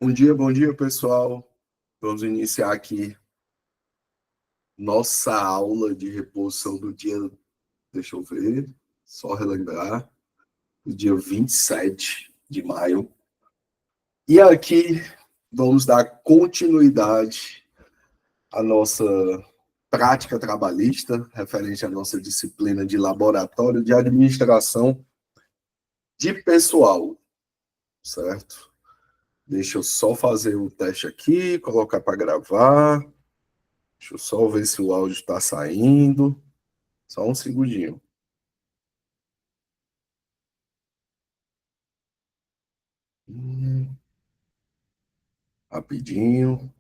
Bom dia, pessoal. Vamos iniciar aqui nossa aula de reposição do dia, deixa eu ver, só relembrar, do dia 27 de maio. E aqui vamos dar continuidade à nossa prática trabalhista, referente à nossa disciplina de laboratório de administração de pessoal, certo? Deixa eu só fazer o teste aqui, colocar para gravar. Deixa eu só ver se o áudio está saindo. Só um segundinho. Rapidinho.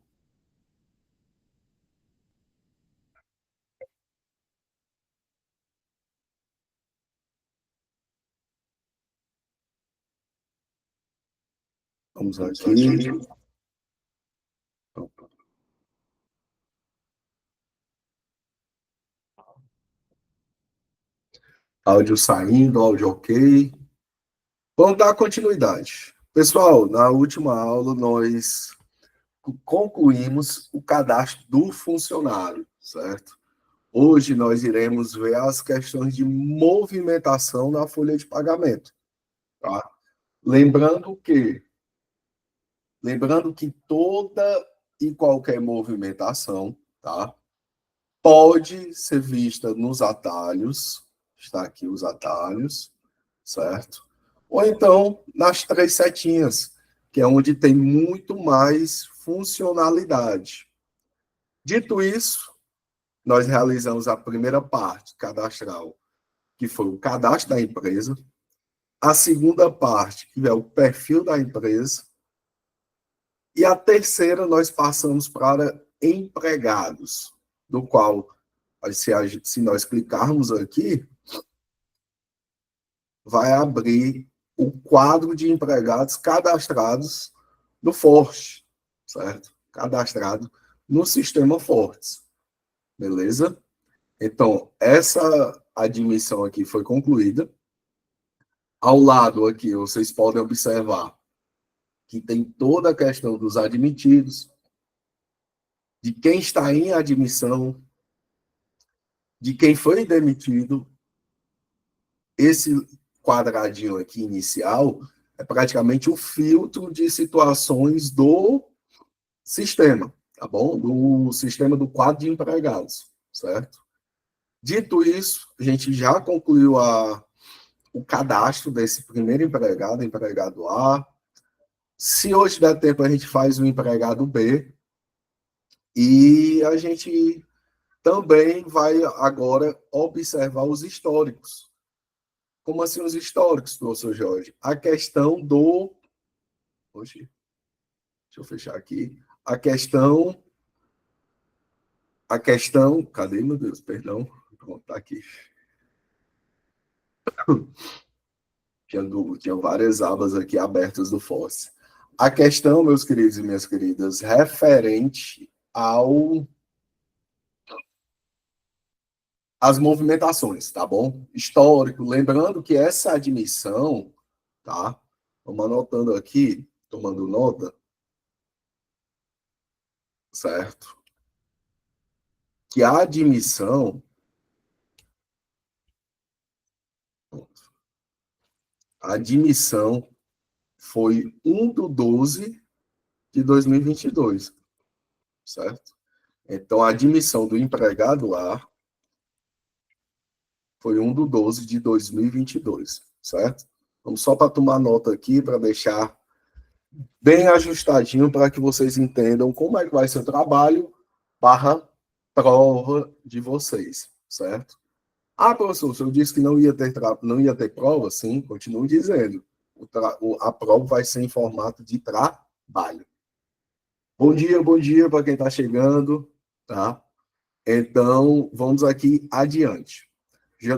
Vamos aqui. Áudio saindo, áudio ok. Vamos dar continuidade. Pessoal, na última aula nós concluímos o cadastro do funcionário, certo? Hoje nós iremos ver as questões de movimentação na folha de pagamento, tá? Lembrando que toda e qualquer movimentação, tá, pode ser vista nos atalhos, está aqui os atalhos, certo? Ou então nas três setinhas, que é onde tem muito mais funcionalidade. Dito isso, nós realizamos a primeira parte cadastral, que foi o cadastro da empresa, a segunda parte, que é o perfil da empresa, e a terceira nós passamos para empregados, do qual, se nós clicarmos aqui, vai abrir o quadro de empregados cadastrados no Forte, certo? Cadastrado no sistema Fortes, beleza? Então, essa admissão aqui foi concluída. Ao lado aqui, vocês podem observar que tem toda a questão dos admitidos, de quem está em admissão, de quem foi demitido. Esse quadradinho aqui inicial é praticamente o filtro de situações do sistema, tá bom? Do sistema do quadro de empregados, certo? Dito isso, a gente já concluiu o cadastro desse primeiro empregado, empregado A. Se hoje der tempo, a gente faz o empregado B. E a gente também vai agora observar os históricos. Como assim os históricos, professor Jorge? A questão do... Oxi, deixa eu fechar aqui. A questão... Cadê, meu Deus? Perdão. Pronto, tá aqui. Tinha várias abas aqui abertas do FOSS. A questão, meus queridos e minhas queridas, referente às movimentações, tá bom? Histórico, lembrando que essa admissão, tá? Vamos anotando aqui, tomando nota, certo? Que a admissão, foi 1/12 de 2022, certo? Então, a admissão do empregado A foi 1/12 de 2022, certo? Vamos só para tomar nota aqui, para deixar bem ajustadinho, para que vocês entendam como é que vai ser o trabalho barra prova de vocês, certo? Ah, professor, o senhor disse que não ia ter prova? Sim, continuo dizendo. A prova vai ser em formato de trabalho. Bom dia para quem está chegando, tá? Então, vamos aqui adiante.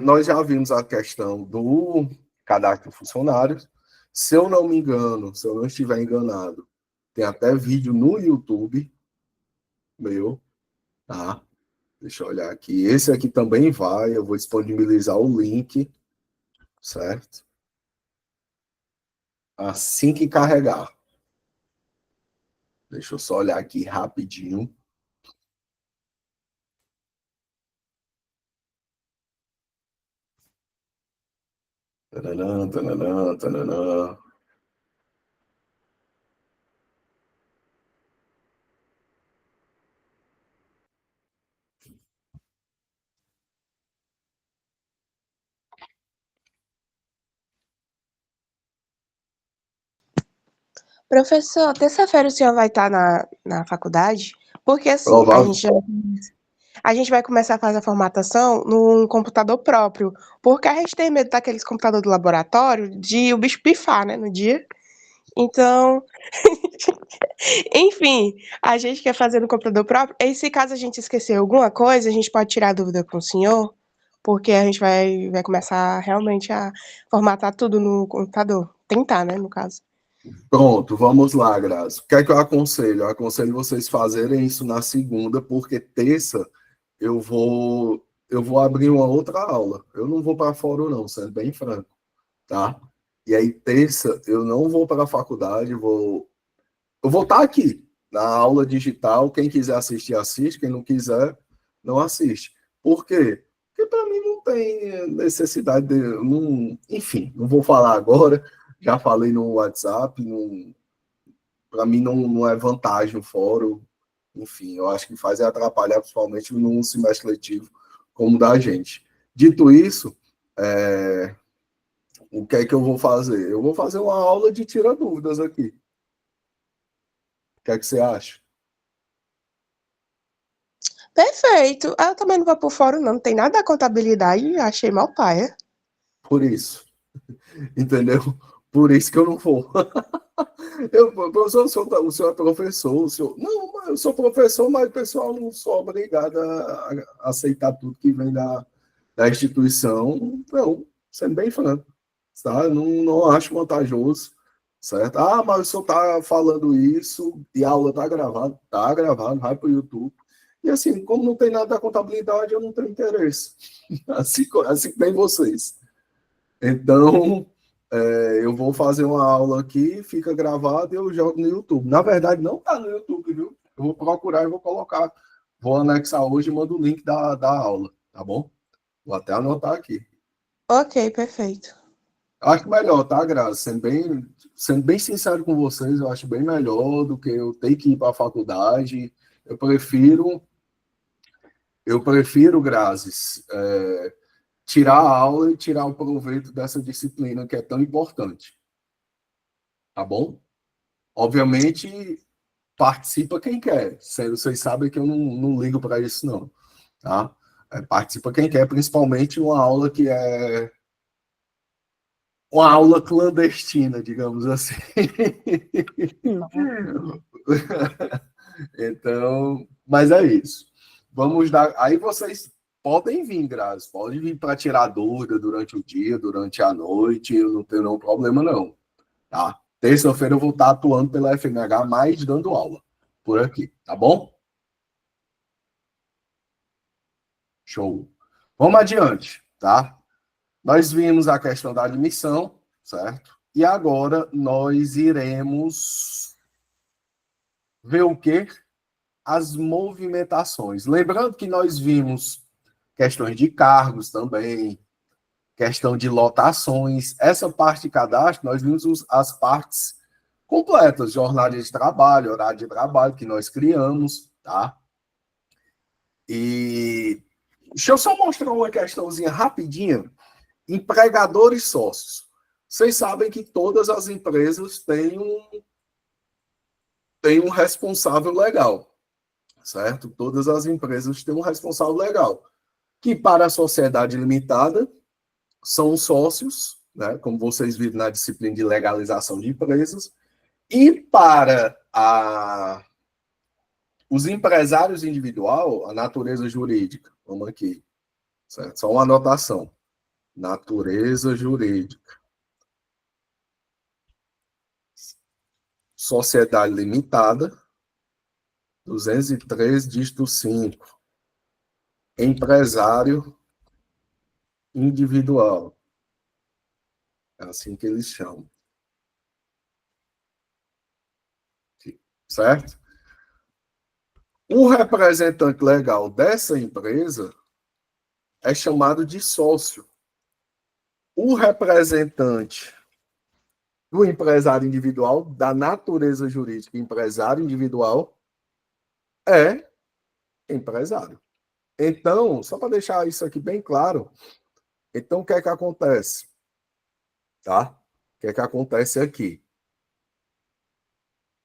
Nós já vimos a questão do cadastro de funcionários. Se eu não me engano, se eu não estiver enganado, tem até vídeo no YouTube meu, tá? Deixa eu olhar aqui. Esse aqui também vai, eu vou disponibilizar o link, certo? Assim que carregar. Deixa eu só olhar aqui rapidinho. Tananã, tananã, tananã. Professor, terça-feira o senhor vai estar na faculdade? Porque assim, Provável. a gente vai começar a fazer a formatação num computador próprio, porque a gente tem medo daqueles computadores do laboratório de o bicho pifar, né, no dia. Então, enfim, a gente quer fazer no computador próprio. E se caso a gente esquecer alguma coisa, a gente pode tirar a dúvida com o senhor, porque a gente vai começar realmente a formatar tudo no computador. Tentar, né, no caso. Pronto, vamos lá, Grazi. O que é que eu aconselho? Eu aconselho vocês fazerem isso na segunda, porque terça eu vou abrir uma outra aula. Eu não vou para fora, não, sendo bem franco, tá? E aí, terça, eu não vou para a faculdade, eu vou estar aqui na aula digital. Quem quiser assistir, assiste. Quem não quiser, não assiste. Por quê? Porque para mim não tem necessidade de. Não, enfim, não vou falar agora. Já falei no WhatsApp. Para mim não é vantagem o fórum. Enfim, eu acho que faz é atrapalhar, principalmente num semestre letivo como o da gente. Dito isso, o que é que eu vou fazer? Eu vou fazer uma aula de tira dúvidas aqui. O que é que você acha? Perfeito. Eu também não vou por fora, não. Não tem nada da contabilidade. Achei mal paia. Por isso. Entendeu? Por isso que eu não vou. Professor, o senhor é professor, não, mas eu sou professor, mas o pessoal não sou obrigado a aceitar tudo que vem da instituição. Não, sendo bem franco, tá? Não acho vantajoso, certo? Ah, mas o senhor está falando isso e a aula está gravado, vai para o YouTube. E assim, como não tem nada da contabilidade, eu não tenho interesse. Assim que tem vocês. Então, eu vou fazer uma aula aqui, fica gravado e eu jogo no YouTube. Na verdade, não está no YouTube, viu? Eu vou procurar e vou colocar. Vou anexar hoje e mando o link da aula, tá bom? Vou até anotar aqui. Ok, perfeito. Acho melhor, tá, Graça? Sendo bem sincero com vocês, eu acho bem melhor do que eu ter que ir para a faculdade. Eu prefiro, eu prefiro, Grazes, tirar a aula e tirar o proveito dessa disciplina que é tão importante, tá bom? Obviamente, participa quem quer. Vocês sabem que eu não ligo para isso, não. Tá? Participa quem quer, principalmente uma aula que é uma aula clandestina, digamos assim. Não. Então, mas é isso. Vamos dar. Aí vocês podem vir, Grazi, podem vir para tirar dúvida durante o dia, durante a noite, eu não tenho nenhum problema, não. Tá? Terça-feira eu vou estar atuando pela FMH, mais dando aula por aqui, tá bom? Show. Vamos adiante, tá? Nós vimos a questão da admissão, certo? E agora nós iremos ver o quê? As movimentações. Lembrando que nós vimos questões de cargos também, questão de lotações. Essa parte de cadastro, nós vimos as partes completas, jornada de trabalho, horário de trabalho que nós criamos, tá? E deixa eu só mostrar uma questãozinha rapidinha. Empregadores sócios. Vocês sabem que todas as empresas têm um responsável legal, certo? Todas as empresas têm um responsável legal, que para a sociedade limitada são os sócios, né? Como vocês viram na disciplina de legalização de empresas, e para os empresários individual, a natureza jurídica. Vamos aqui, certo? Só uma anotação. Natureza jurídica. Sociedade limitada, 203, dígito 5. Empresário individual. É assim que eles chamam. Certo? O representante legal dessa empresa é chamado de sócio. O representante do empresário individual, da natureza jurídica empresário individual, é empresário. Então, só para deixar isso aqui bem claro, então o que é que acontece? Tá? O que é que acontece aqui?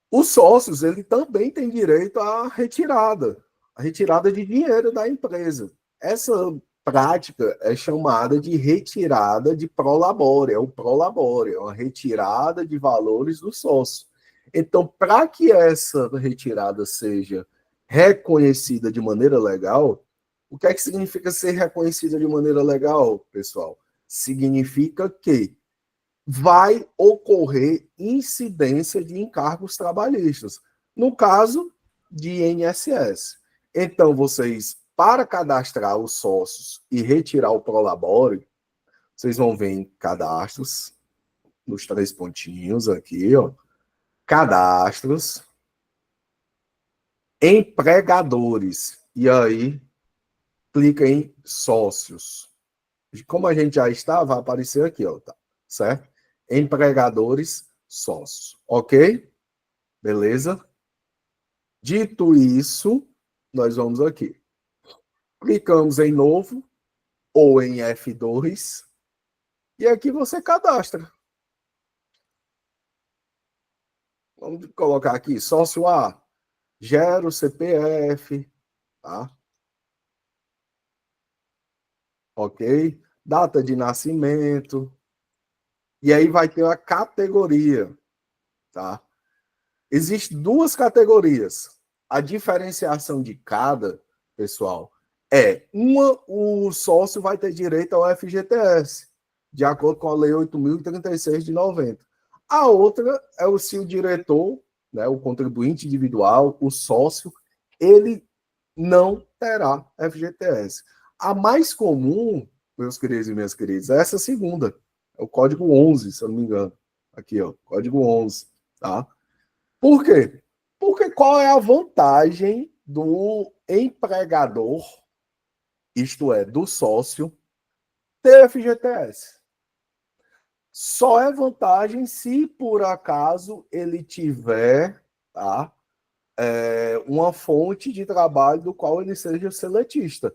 Os sócios, ele também tem direito à a retirada de dinheiro da empresa. Essa prática é chamada de retirada de prolabore, é o prolabore, é uma retirada de valores do sócio. Então, para que essa retirada seja reconhecida de maneira legal, o que é que significa ser reconhecida de maneira legal, pessoal? Significa que vai ocorrer incidência de encargos trabalhistas, no caso de INSS. Então, vocês, para cadastrar os sócios e retirar o Prolabore, vocês vão ver em cadastros, nos 3 pontinhos aqui, ó, cadastros, empregadores, e aí clica em sócios. Como a gente já está, vai aparecer aqui, ó, tá, certo? Empregadores, sócios, ok? Beleza? Dito isso, nós vamos aqui. Clicamos em novo ou em F2 e aqui você cadastra. Vamos colocar aqui sócio A, gera o CPF, tá? Ok? Data de nascimento. E aí vai ter a categoria, tá? Existem 2 categorias. A diferenciação de cada, pessoal, o sócio vai ter direito ao FGTS, de acordo com a Lei 8.036 de 90. A outra é se o diretor, né, o contribuinte individual, o sócio, ele não terá FGTS. A mais comum, meus queridos e minhas queridas, é essa segunda. É o código 11, se eu não me engano. Aqui, ó, código 11, tá? Por quê? Porque qual é a vantagem do empregador, isto é, do sócio, ter FGTS? Só é vantagem se, por acaso, ele tiver, tá, uma fonte de trabalho do qual ele seja seletista.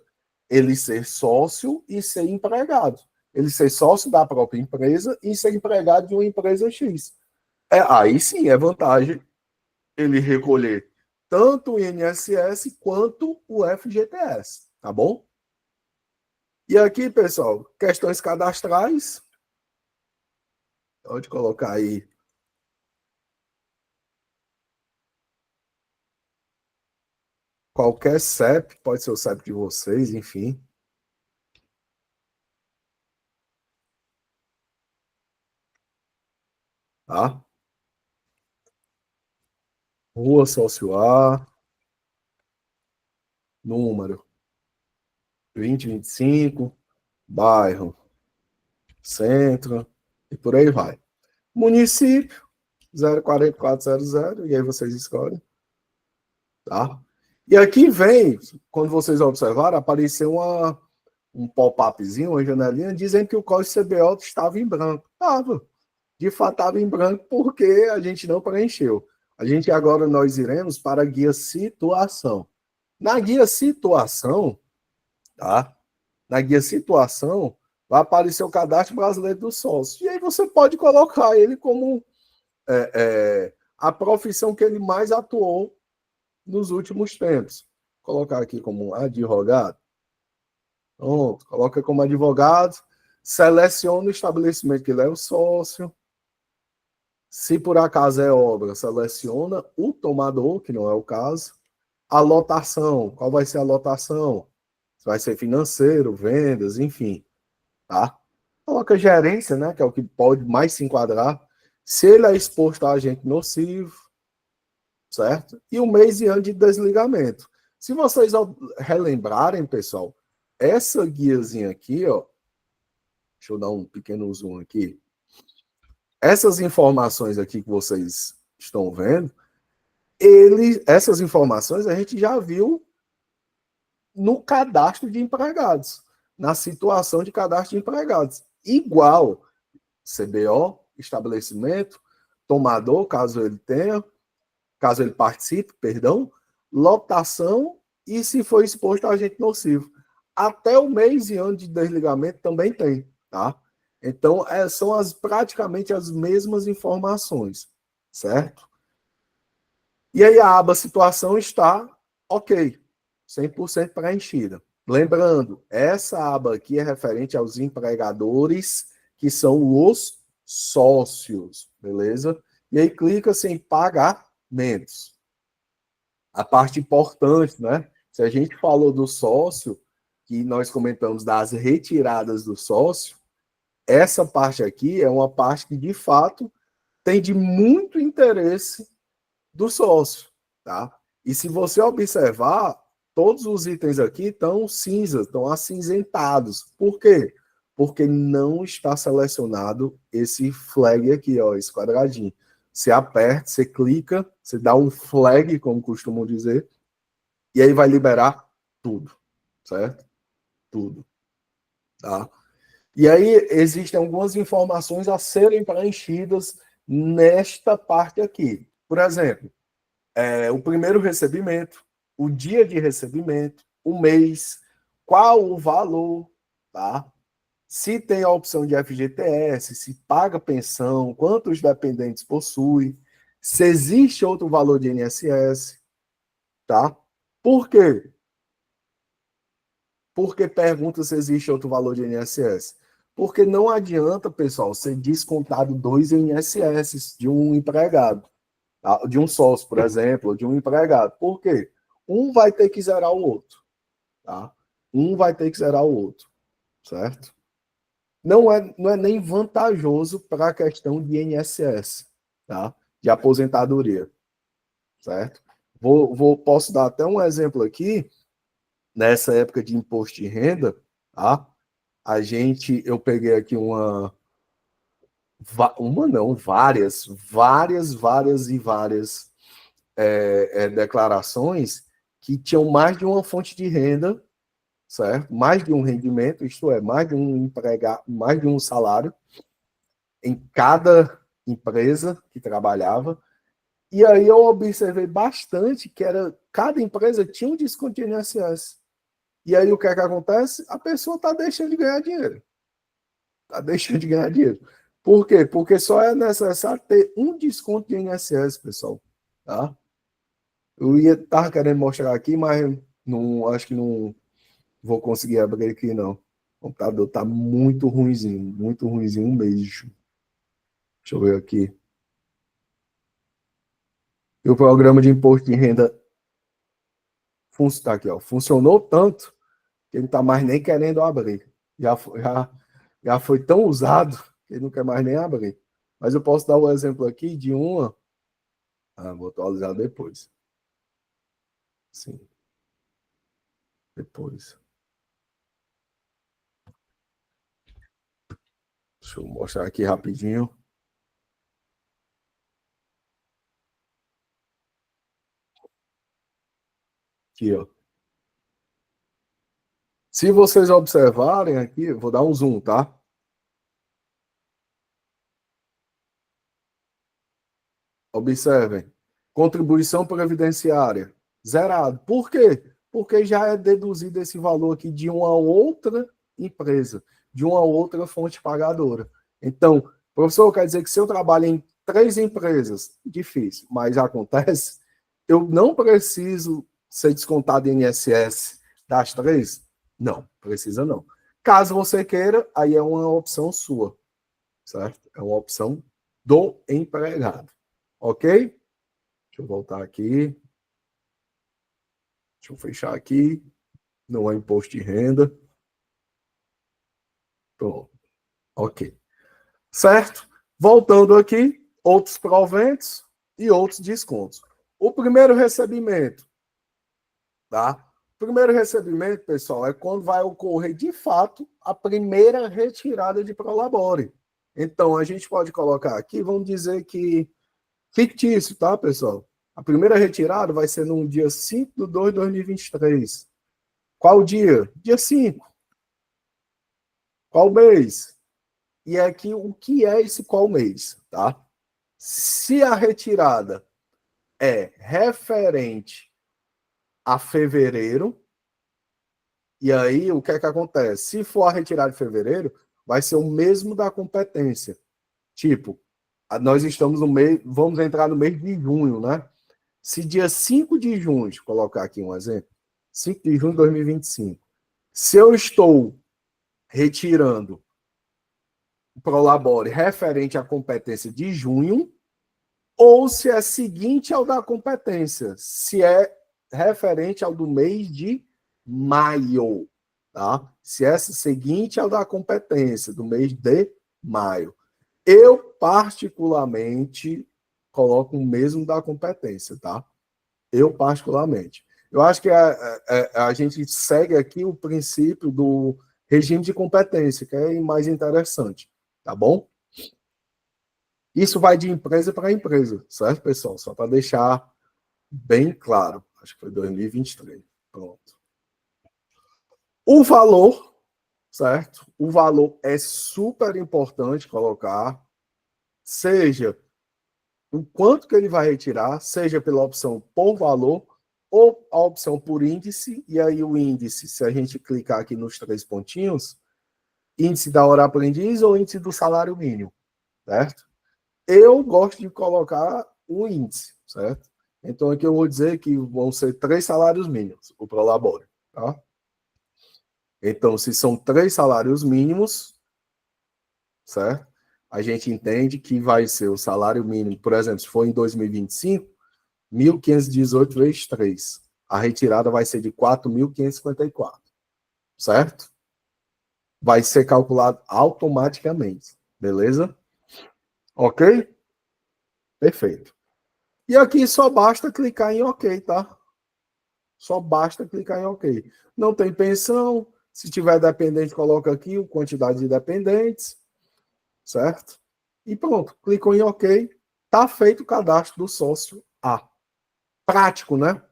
Ele ser sócio e ser empregado. Ele ser sócio da própria empresa e ser empregado de uma empresa X. Aí sim é vantagem ele recolher tanto o INSS quanto o FGTS, tá bom? E aqui, pessoal, questões cadastrais. Pode colocar aí qualquer CEP, pode ser o CEP de vocês, enfim. Tá? Rua Sócio A, número 2025, bairro, centro, e por aí vai. Município, 04400, e aí vocês escolhem. Tá? E aqui vem, quando vocês observaram, apareceu um pop-upzinho, uma janelinha, dizendo que o código CBO estava em branco. Estava. De fato, estava em branco porque a gente não preencheu. A gente agora nós iremos para a guia situação. Na guia situação, tá? Na guia situação, vai aparecer o cadastro brasileiro do sócio. E aí você pode colocar ele como a profissão que ele mais atuou nos últimos tempos. Vou colocar aqui como advogado. Pronto, coloca como advogado, seleciona o estabelecimento que ele é o sócio. Se por acaso é obra, seleciona o tomador, que não é o caso. A lotação, qual vai ser a lotação? Vai ser financeiro, vendas, enfim, tá? Coloca gerência, né, que é o que pode mais se enquadrar. Se ele é exposto a agente nocivo, certo? E o mês e ano de desligamento. Se vocês relembrarem, pessoal, essa guiazinha aqui, ó, deixa eu dar um pequeno zoom aqui. Essas informações aqui que vocês estão vendo, essas informações a gente já viu no cadastro de empregados, na situação de cadastro de empregados. Igual CBO, estabelecimento, tomador, caso ele participe, perdão, lotação e se for exposto a agente nocivo. Até o mês e ano de desligamento também tem, tá? Então, são praticamente as mesmas informações, certo? E aí a aba situação está ok, 100% preenchida. Lembrando, essa aba aqui é referente aos empregadores, que são os sócios, beleza? E aí clica-se em pagamentos. A parte importante, né? Se a gente falou do sócio, que nós comentamos das retiradas do sócio, essa parte aqui é uma parte que, de fato, tem de muito interesse do sócio, tá? E se você observar, todos os itens aqui estão cinzas, estão acinzentados. Por quê? Porque não está selecionado esse flag aqui, ó, esse quadradinho. Você aperta, você clica, você dá um flag, como costumam dizer, e aí vai liberar tudo, certo? Tudo, tá? E aí existem algumas informações a serem preenchidas nesta parte aqui. Por exemplo, o primeiro recebimento, o dia de recebimento, o mês, qual o valor, tá? Se tem a opção de FGTS, se paga pensão, quantos dependentes possui, se existe outro valor de INSS, tá? Por quê? Por que pergunta se existe outro valor de INSS? Porque não adianta, pessoal, ser descontado 2 INSS de um empregado, tá? De um sócio, por exemplo, ou de um empregado. Por quê? Um vai ter que zerar o outro, tá? Um vai ter que zerar o outro, certo? Não é nem vantajoso para a questão de INSS, tá? De aposentadoria, certo? Posso dar até um exemplo aqui, nessa época de imposto de renda, tá? Eu peguei aqui várias declarações que tinham mais de uma fonte de renda, certo? Mais de um rendimento, isto é, mais de um empregado, mais de um salário em cada empresa que trabalhava. E aí eu observei bastante que cada empresa tinha um desconto de INSS. E aí o que é que acontece? A pessoa está deixando de ganhar dinheiro. Está deixando de ganhar dinheiro. Por quê? Porque só é necessário ter um desconto de INSS, pessoal. Tá? Eu estava querendo mostrar aqui, mas não, acho que não vou conseguir abrir aqui, não. O computador está muito ruimzinho mesmo. Deixa eu ver aqui. E o programa de imposto de renda tá aqui, ó, funcionou tanto que ele não está mais nem querendo abrir. Já foi tão usado que ele não quer mais nem abrir. Mas eu posso dar um exemplo aqui de uma. Vou atualizar depois. Sim. Depois. Deixa eu mostrar aqui rapidinho. Aqui, ó. Se vocês observarem aqui, vou dar um zoom, tá? Observem. Contribuição previdenciária, zerado. Por quê? Porque já é deduzido esse valor aqui de uma outra empresa, de uma outra fonte pagadora. Então, professor, quer dizer que se eu trabalho em 3 empresas, difícil, mas acontece, eu não preciso ser descontado em INSS das 3? Não, precisa não. Caso você queira, aí é uma opção sua, certo? É uma opção do empregado. Ok? Deixa eu voltar aqui. Deixa eu fechar aqui. Não é imposto de renda. Pronto. Ok. Certo? Voltando aqui, outros proventos e outros descontos. O primeiro recebimento, tá? O primeiro recebimento, pessoal, é quando vai ocorrer de fato a primeira retirada de prolabore. Então, a gente pode colocar aqui, vamos dizer que fictício, tá, pessoal? A primeira retirada vai ser no dia 5/2/2023. Qual dia? Dia 5. Qual mês? E aqui, o que é esse qual mês, tá? Se a retirada é referente a fevereiro, e aí o que é que acontece? Se for a retirada de fevereiro, vai ser o mesmo da competência. Tipo, nós estamos no mês, vamos entrar no mês de junho, né? Se dia 5 de junho, deixa eu colocar aqui um exemplo, 5 de junho de 2025, se eu estou retirando o Prolabore referente à competência de junho, ou se é seguinte ao da competência, se é referente ao do mês de maio, tá? Se é seguinte ao da competência do mês de maio. Eu, particularmente, coloco o mesmo da competência, tá? Eu, particularmente. Eu acho que a gente segue aqui o princípio do regime de competência, que é mais interessante, tá bom? Isso vai de empresa para empresa, certo, pessoal? Só para deixar bem claro. Acho que foi 2023. Pronto. O valor, certo? O valor é super importante colocar, seja o quanto que ele vai retirar, seja pela opção por valor ou a opção por índice, e aí o índice, se a gente clicar aqui nos 3 pontinhos, índice da hora aprendiz ou índice do salário mínimo, certo? Eu gosto de colocar o índice, certo? Então aqui eu vou dizer que vão ser 3 salários mínimos, o Prolabore, tá? Então, se são 3 salários mínimos, certo? A gente entende que vai ser o salário mínimo, por exemplo, se for em 2025, 1.518 vezes 3. A retirada vai ser de 4.554, certo? Vai ser calculado automaticamente, beleza? Ok? Perfeito. E aqui só basta clicar em OK, tá? Só basta clicar em OK. Não tem pensão. Se tiver dependente, coloca aqui a quantidade de dependentes, certo? E pronto, clicou em OK. Tá feito o cadastro do sócio A. Prático, né?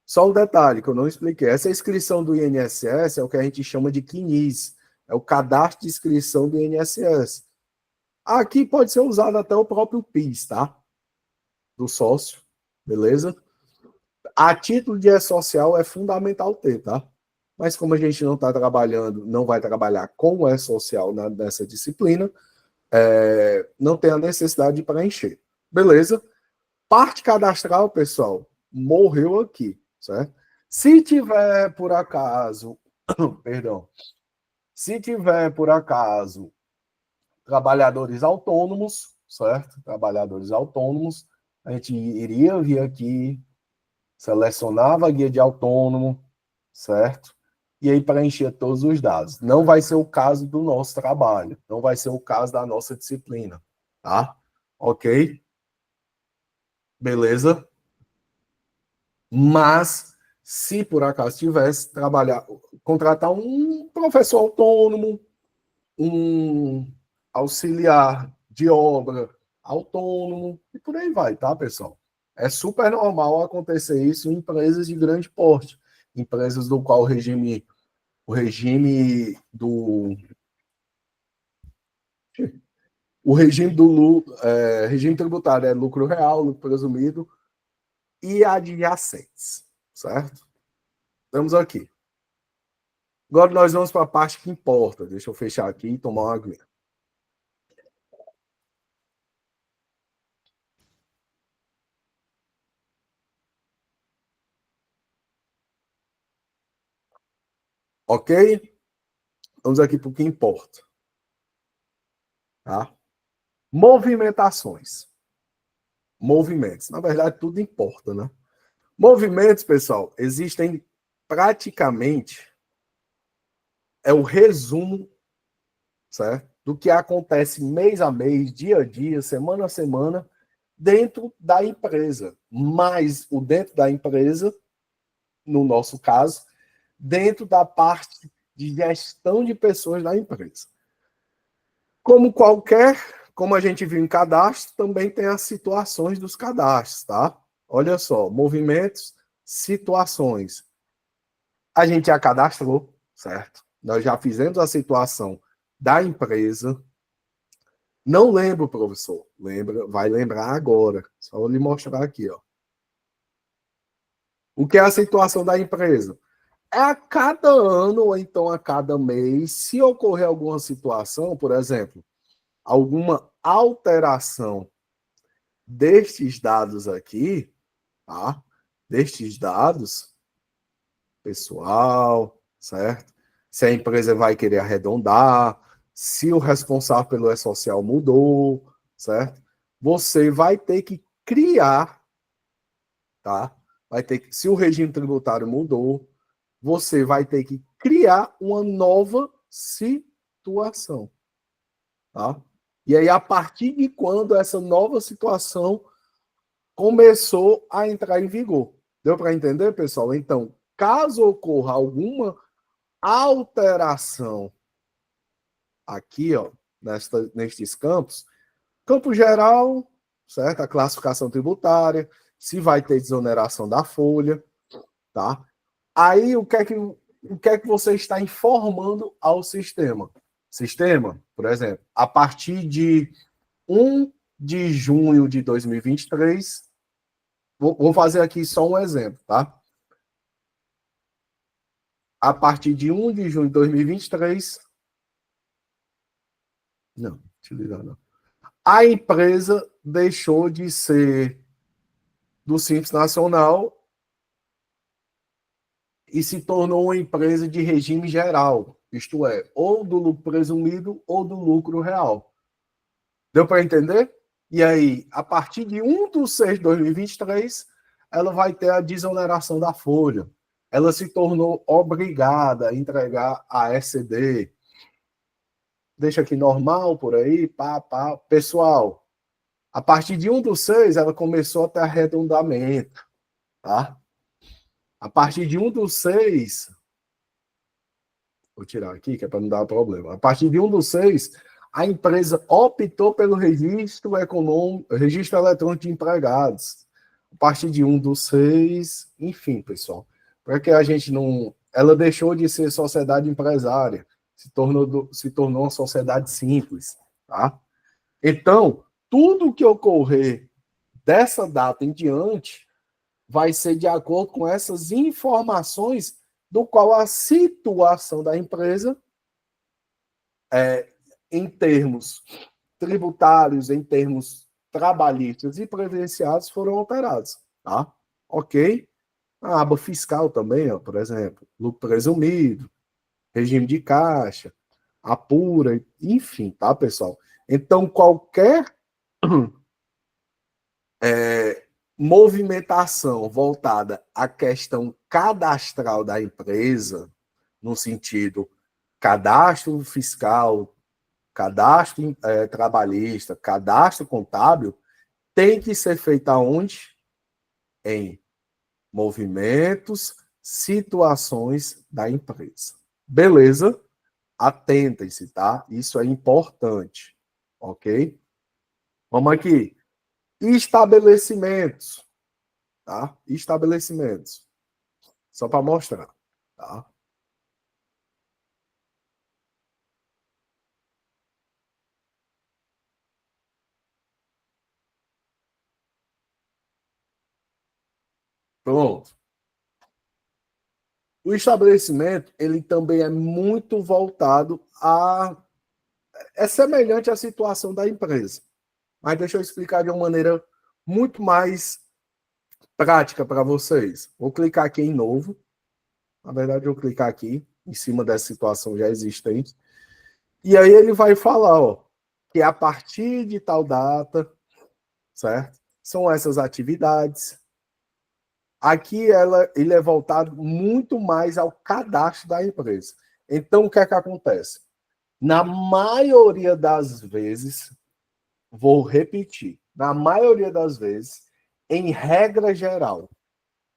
Só um detalhe que eu não expliquei. Essa inscrição do INSS é o que a gente chama de CNIS. É o cadastro de inscrição do INSS. Aqui pode ser usado até o próprio PIS, tá? Do sócio, beleza? A título de E-Social é fundamental ter, tá? Mas como a gente não está trabalhando, não vai trabalhar com o E-Social nessa disciplina, não tem a necessidade de preencher. Beleza? Parte cadastral, pessoal, morreu aqui, certo? Se tiver, por acaso, perdão, se tiver, por acaso, trabalhadores autônomos, certo? Trabalhadores autônomos, a gente iria vir aqui, selecionava a guia de autônomo, certo? E aí preenchia todos os dados. Não vai ser o caso do nosso trabalho, não vai ser o caso da nossa disciplina, tá? Ok? Beleza? Mas, se por acaso tivesse contratar um professor autônomo, um auxiliar de obra autônomo, e por aí vai, tá, pessoal? É super normal acontecer isso em empresas de grande porte, empresas do qual regime tributário é lucro real, lucro presumido e adjacentes, certo? Estamos aqui. Agora nós vamos para a parte que importa. Deixa eu fechar aqui e tomar uma aguinha. Ok? Vamos aqui para o que importa. Tá? Movimentações. Movimentos. Na verdade, tudo importa, né? Movimentos, pessoal, existem praticamente, é o resumo, certo? Do que acontece mês a mês, dia a dia, semana a semana, dentro da empresa. Mas o dentro da empresa, no nosso caso, dentro da parte de gestão de pessoas da empresa. Como a gente viu em cadastro, também tem as situações dos cadastros, tá? Olha só, movimentos, situações. A gente já cadastrou, certo? Nós já fizemos a situação da empresa. Não lembro, professor. Lembra, vai lembrar agora. Só vou lhe mostrar aqui, ó. O que é a situação da empresa? É a cada ano ou então a cada mês, se ocorrer alguma situação, por exemplo, alguma alteração destes dados aqui, tá? Destes dados, pessoal, certo? Se a empresa vai querer arredondar, se o responsável pelo E-Social mudou, certo? Você vai ter que criar, tá? Vai ter que, se o regime tributário mudou, você vai ter que criar uma nova situação, tá? E aí, a partir de quando essa nova situação começou a entrar em vigor? Deu para entender, pessoal? Então, caso ocorra alguma alteração aqui, ó, nestes campos, campo geral, certo? A classificação tributária, se vai ter desoneração da folha, tá? Aí, o que é que você está informando ao sistema? Sistema, por exemplo, a partir de 1 de junho de 2023, vou fazer aqui só um exemplo, tá? A partir de 1 de junho de 2023, não, utilizar não. A empresa deixou de ser do Simples Nacional e se tornou uma empresa de regime geral, isto é, ou do lucro presumido ou do lucro real. Deu para entender? E aí, a partir de 1 de 6 de 2023, ela vai ter a desoneração da folha. Ela se tornou obrigada a entregar a ECD. Deixa aqui normal por aí, pá, pá. Pessoal, a partir de 1 de 6, ela começou a ter arredondamento, tá? A partir de 1 de 6, vou tirar aqui, que é para não dar problema. A partir de 1 de 6, a empresa optou pelo registro econômico, registro eletrônico de empregados. A partir de 1 de 6, enfim, pessoal. Para que a gente não. Ela deixou de ser sociedade empresária, se tornou uma sociedade simples, tá? Então, tudo que ocorrer dessa data em diante vai ser de acordo com essas informações do qual a situação da empresa, em termos tributários, em termos trabalhistas e previdenciários, foram alterados, tá? Ok? A aba fiscal também, ó, por exemplo, lucro presumido, regime de caixa, apura, enfim, tá, pessoal? Então, qualquer movimentação voltada à questão cadastral da empresa, no sentido cadastro fiscal, cadastro trabalhista, cadastro contábil, tem que ser feita onde? Em movimentos, situações da empresa. Beleza? Atentem-se, tá? Isso é importante, ok? Vamos aqui. Estabelecimentos, tá? Estabelecimentos. Só para mostrar, tá? Pronto. O estabelecimento, ele também é muito voltado a... É semelhante à situação da empresa. Mas deixa eu explicar de uma maneira muito mais prática para vocês. Vou clicar aqui em novo. Na verdade, eu vou clicar aqui, em cima dessa situação já existente. E aí ele vai falar, ó, que a partir de tal data, certo? São essas atividades. Aqui ele é voltado muito mais ao cadastro da empresa. Então, o que é que acontece? Na maioria das vezes, vou repetir, na maioria das vezes, em regra geral,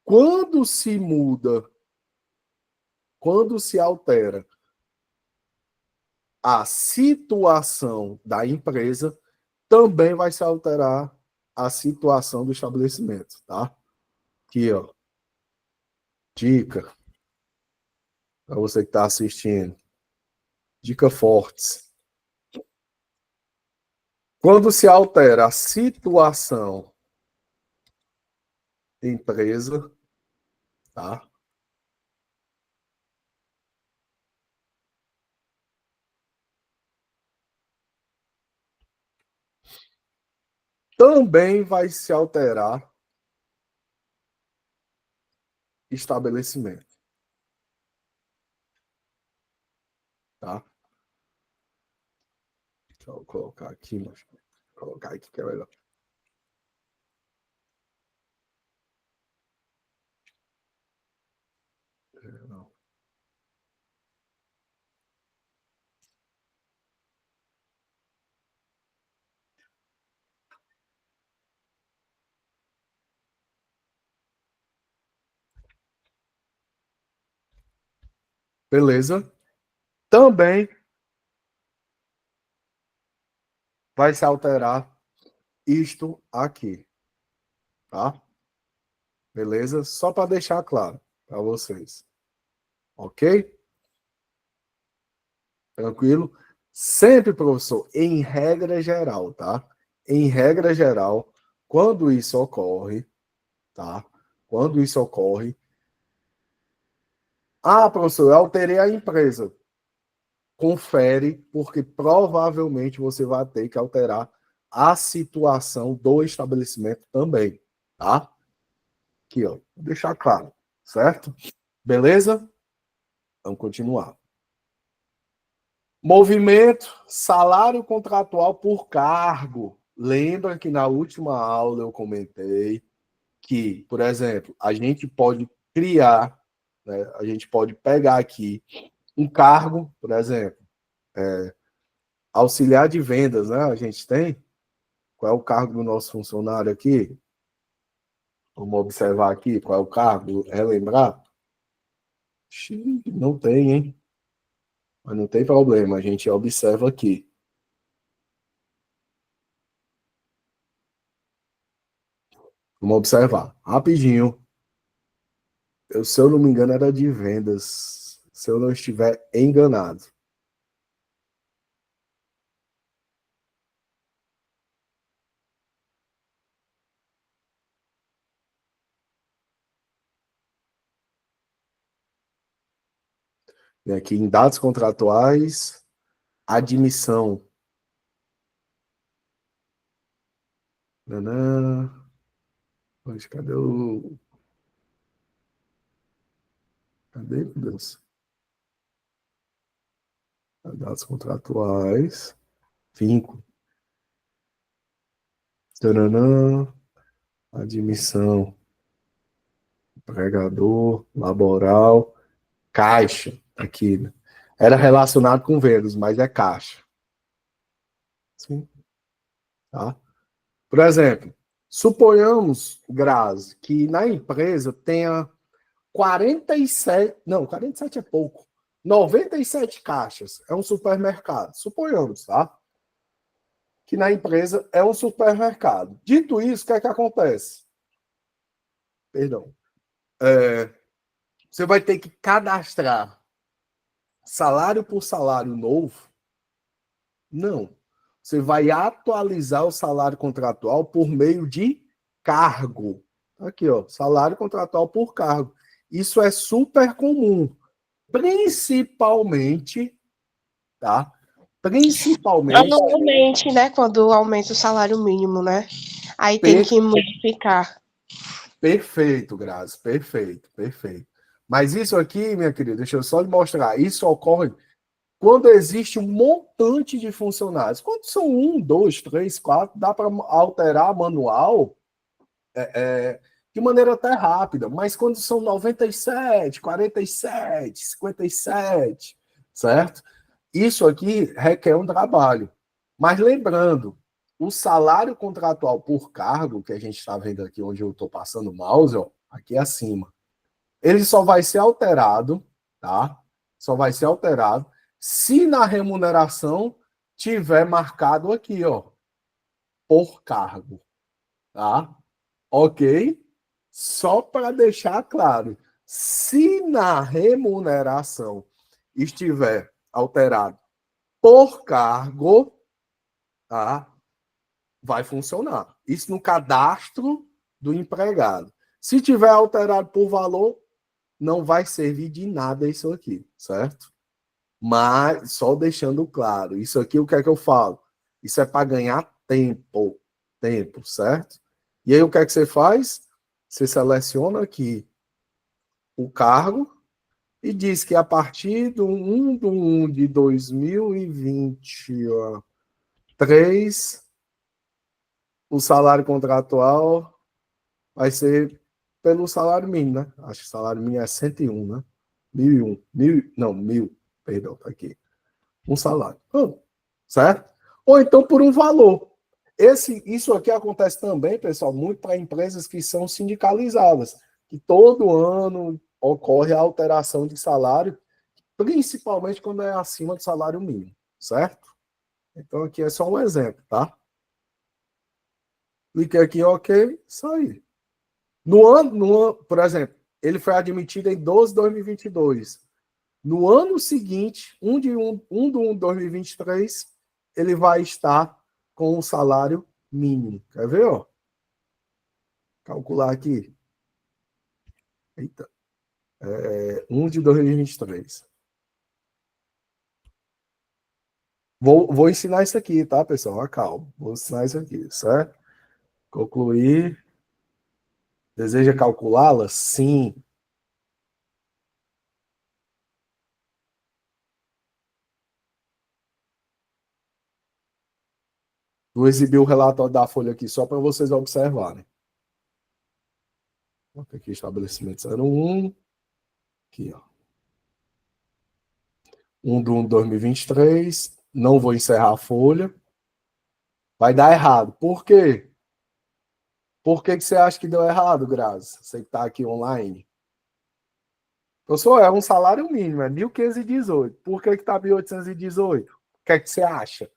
quando se muda, quando se altera a situação da empresa, também vai se alterar a situação do estabelecimento, tá? Aqui, ó. Dica para você que está assistindo. Dica fortes. Quando se altera a situação da empresa, tá? Também vai se alterar estabelecimento, tá? Deixa eu colocar aqui, mas vou colocar aqui que é melhor. Não. Beleza? Também vai se alterar isto aqui, tá? Beleza? Só para deixar claro para vocês. Ok? Tranquilo? Sempre, professor, em regra geral, tá? Em regra geral, quando isso ocorre, tá? Quando isso ocorre. Ah, professor, eu alterei a empresa. Confere, porque provavelmente você vai ter que alterar a situação do estabelecimento também, tá? Aqui, ó, vou deixar claro, certo? Beleza? Vamos continuar. Movimento, salário contratual por cargo. Lembra que na última aula eu comentei que, por exemplo, a gente pode criar, né, a gente pode pegar aqui um cargo, por exemplo, auxiliar de vendas, né? A gente tem. Qual é o cargo do nosso funcionário aqui? Vamos observar aqui qual é o cargo, relembrar. Não tem, hein? Mas não tem problema, a gente observa aqui. Vamos observar, rapidinho. Se eu não me engano, era de vendas, se eu não estiver enganado. Vem aqui em dados contratuais, admissão. Nanã. Mas cadê o. Cadê, meu Deus? Dados contratuais. Vínculo. Tananã. Admissão. Empregador. Laboral. Caixa. Aqui. Né? Era relacionado com vendas, mas é caixa. Sim. Tá? Por exemplo, suponhamos, Grazi, que na empresa tenha 47, não, 47 é pouco, 97 caixas, é um supermercado, suponhamos, tá? Que na empresa é um supermercado. Dito isso, o que é que acontece? Perdão. Você vai ter que cadastrar salário por salário novo? Não. Você vai atualizar o salário contratual por meio de cargo. Aqui, ó, salário contratual por cargo. Isso é super comum, principalmente, tá? Principalmente. Anualmente, né? Quando aumenta o salário mínimo, né? Aí tem Per que modificar. Perfeito, Grazi, perfeito, perfeito. Mas isso aqui, minha querida, deixa eu só lhe mostrar. Isso ocorre quando existe um montante de funcionários. Quando são um, dois, três, quatro, dá para alterar manual de maneira até rápida. Mas quando são 97, 47, 57, certo? Isso aqui requer um trabalho. Mas lembrando, o salário contratual por cargo, que a gente está vendo aqui onde eu estou passando o mouse, ó, aqui acima, ele só vai ser alterado, tá? Só vai ser alterado se na remuneração tiver marcado aqui, ó, por cargo, Tá? Ok? Só para deixar claro, se na remuneração estiver alterado por cargo, tá? Vai funcionar. Isso no cadastro do empregado. Se tiver alterado por valor, não vai servir de nada isso aqui, certo? Mas só deixando claro, isso aqui o que é que eu falo? Isso é para ganhar tempo, certo? E aí o que é que você faz? Você seleciona aqui o cargo e diz que a partir do 1 de 1 de 2023, o salário contratual vai ser pelo salário mínimo, né? Acho que o salário mínimo é 101, né? 1.001. Não, 1.000, perdão, tá aqui. Um salário. Certo? Ou então por um valor. Isso aqui acontece também, pessoal, muito para empresas que são sindicalizadas, que todo ano ocorre a alteração de salário, principalmente quando é acima do salário mínimo, certo? Então aqui é só um exemplo, tá? Cliquei aqui, ok, saí. Por exemplo, ele foi admitido em 12 de 2022. No ano seguinte, 1 de 1 de 2023, ele vai estar com o salário mínimo. Quer ver? Ó? Calcular aqui. Eita. 1 de 2023. Vou ensinar isso aqui, tá, pessoal? Calma. Vou ensinar isso aqui, certo? Concluir. Deseja calculá-la? Sim. Vou exibir o relatório da folha aqui só para vocês observarem. Aqui, estabelecimento 01. Aqui, ó. 1 de 1 de 2023. Não vou encerrar a folha. Vai dar errado. Por quê? Por que você acha que deu errado, Grazi? Você que está aqui online. Professor, é um salário mínimo, é 1.518. Por que está 1.818? O que é que você acha?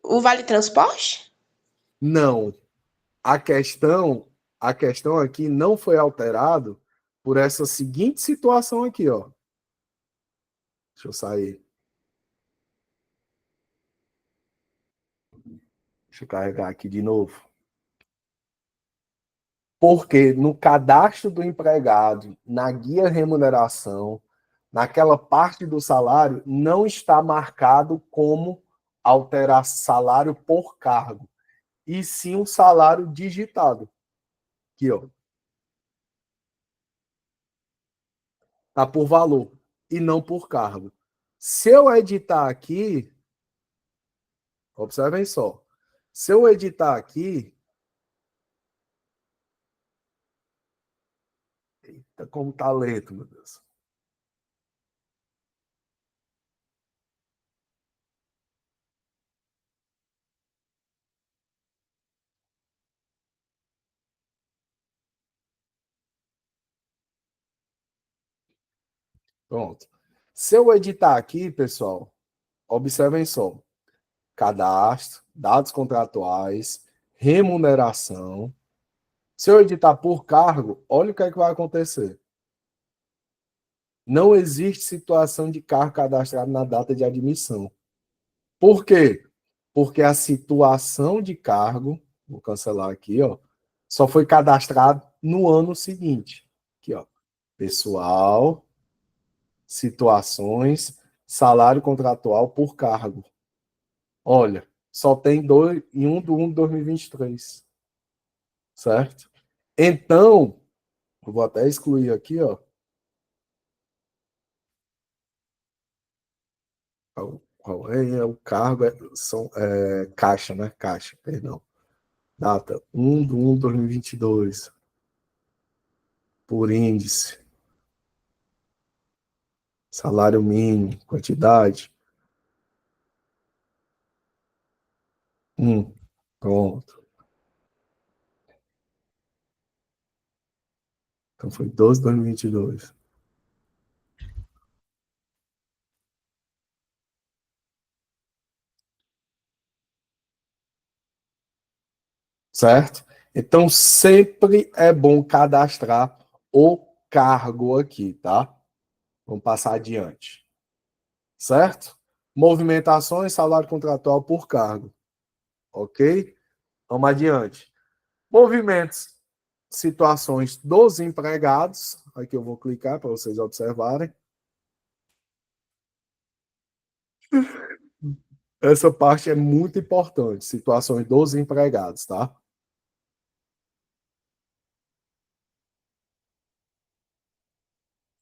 O Vale Transporte? Não. A questão, a questão aqui não foi alterado por essa seguinte situação aqui, ó. Deixa eu sair. Deixa eu carregar aqui de novo. Porque no cadastro do empregado, na guia remuneração, naquela parte do salário, não está marcado como alterar salário por cargo, e sim um salário digitado. Aqui, ó. Tá por valor e não por cargo. Se eu editar aqui, observem só. Se eu editar aqui, eita, como tá lento, meu Deus. Pronto. Se eu editar aqui, pessoal, observem só. Cadastro, dados contratuais, remuneração. Se eu editar por cargo, olha o que é que vai acontecer. Não existe situação de cargo cadastrado na data de admissão. Por quê? Porque a situação de cargo, vou cancelar aqui, ó, só foi cadastrado no ano seguinte. Aqui, ó. Pessoal, situações, salário contratual por cargo. Olha, só tem dois em 1 de 1 de 2023. Certo? Então, eu vou até excluir aqui, ó. Qual é o cargo? Caixa, né? Caixa, perdão. Data 1 de 1 de 2022. Por índice. Salário mínimo. Quantidade. Pronto. Então foi 12 de 2022. certo? Então, sempre é bom cadastrar o cargo aqui, tá? Vamos passar adiante, certo? Movimentações, salário contratual por cargo, ok? Vamos adiante. Movimentos, situações dos empregados. Aqui eu vou clicar para vocês observarem. Essa parte é muito importante, situações dos empregados, tá?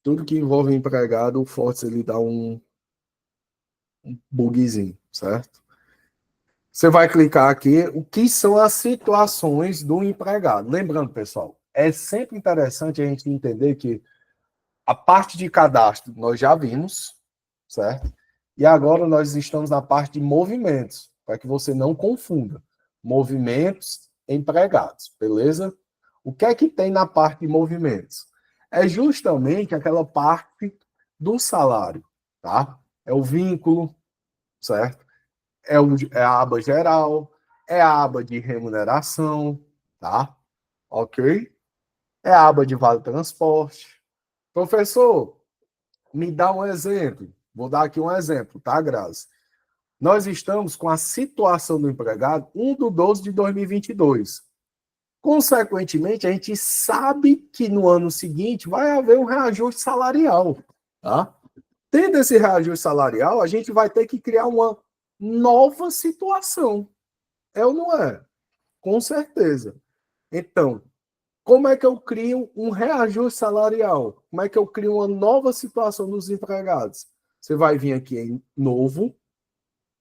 Tudo que envolve empregado, o Fortes ele dá um bugzinho, certo? Você vai clicar aqui, o que são as situações do empregado. Lembrando, pessoal, é sempre interessante a gente entender que a parte de cadastro nós já vimos, certo? E agora nós estamos na parte de movimentos, para que você não confunda. Movimentos, empregados, beleza? O que é que tem na parte de movimentos? É justamente aquela parte do salário, tá? É o vínculo, certo? É a aba geral, é a aba de remuneração, tá? Ok? É a aba de vale transporte. Professor, me dá um exemplo. Vou dar aqui um exemplo, tá, Grazi? Nós estamos com a situação do empregado 1 de 12 de 2022. Consequentemente, a gente sabe que no ano seguinte vai haver um reajuste salarial, tá? Tendo esse reajuste salarial, a gente vai ter que criar uma nova situação. É ou não é? Com certeza. Então, como é que eu crio um reajuste salarial? Como é que eu crio uma nova situação dos empregados? Você vai vir aqui em novo,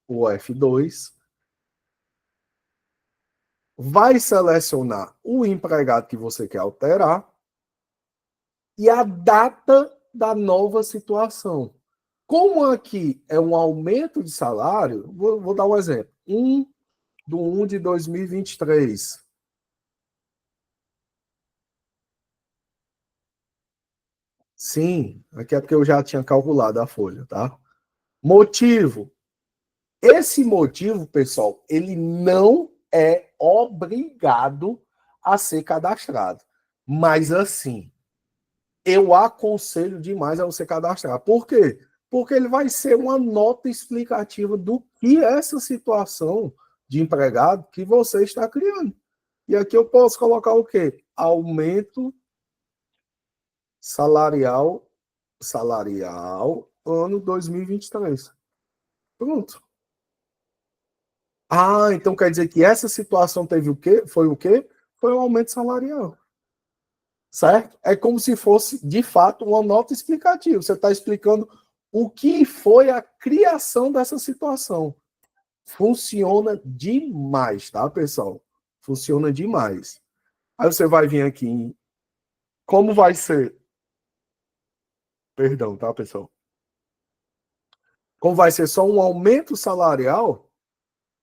o F2, vai selecionar o empregado que você quer alterar e a data da nova situação. Como aqui é um aumento de salário, vou dar um exemplo. 1 de 2023. Sim, aqui é porque eu já tinha calculado a folha, tá? Motivo. Esse motivo, pessoal, ele não é obrigado a ser cadastrado. Mas assim, eu aconselho demais a você cadastrar. Por quê? Porque ele vai ser uma nota explicativa do que é essa situação de empregado que você está criando. E aqui eu posso colocar o quê? Aumento salarial ano 2023. Pronto. Ah, então quer dizer que essa situação teve o quê? Foi o quê? Foi um aumento salarial. Certo? É como se fosse, de fato, uma nota explicativa. Você está explicando o que foi a criação dessa situação. Funciona demais, tá, pessoal? Funciona demais. Aí você vai vir aqui em como vai ser. Perdão, tá, pessoal? Como vai ser só um aumento salarial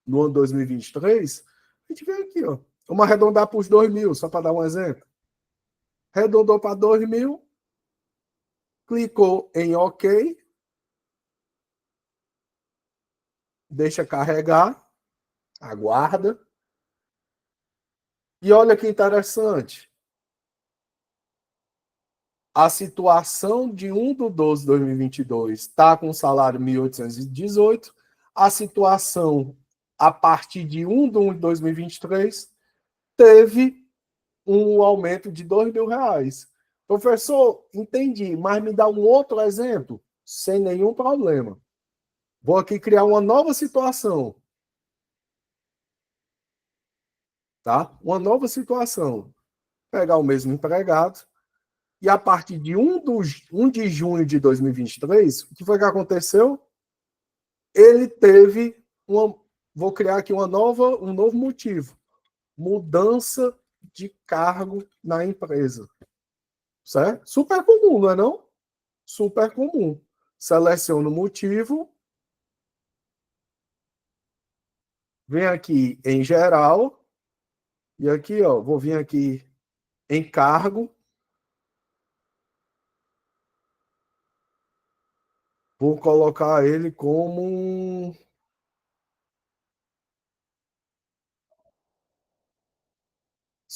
no ano 2023, a gente vem aqui, ó. Vamos arredondar para os 2 mil, só para dar um exemplo. Arredondou para 2 mil, clicou em OK, deixa carregar, aguarda. E olha que interessante. A situação de 1 de 12 de 2022 está com salário 1.818. A situação a partir de 1 de 1 de 2023 teve um aumento de R$ 2.000. Professor, entendi, mas me dá um outro exemplo? Sem nenhum problema. Vou aqui criar uma nova situação, tá? Uma nova situação. Pegar o mesmo empregado e a partir de 1 de junho de 2023, o que foi que aconteceu? Ele teve uma... Vou criar aqui um novo motivo. Mudança de cargo na empresa. Certo? Super comum, não é não? Super comum. Seleciono o motivo, vem aqui em geral, e aqui, ó, vou vir aqui em cargo, vou colocar ele como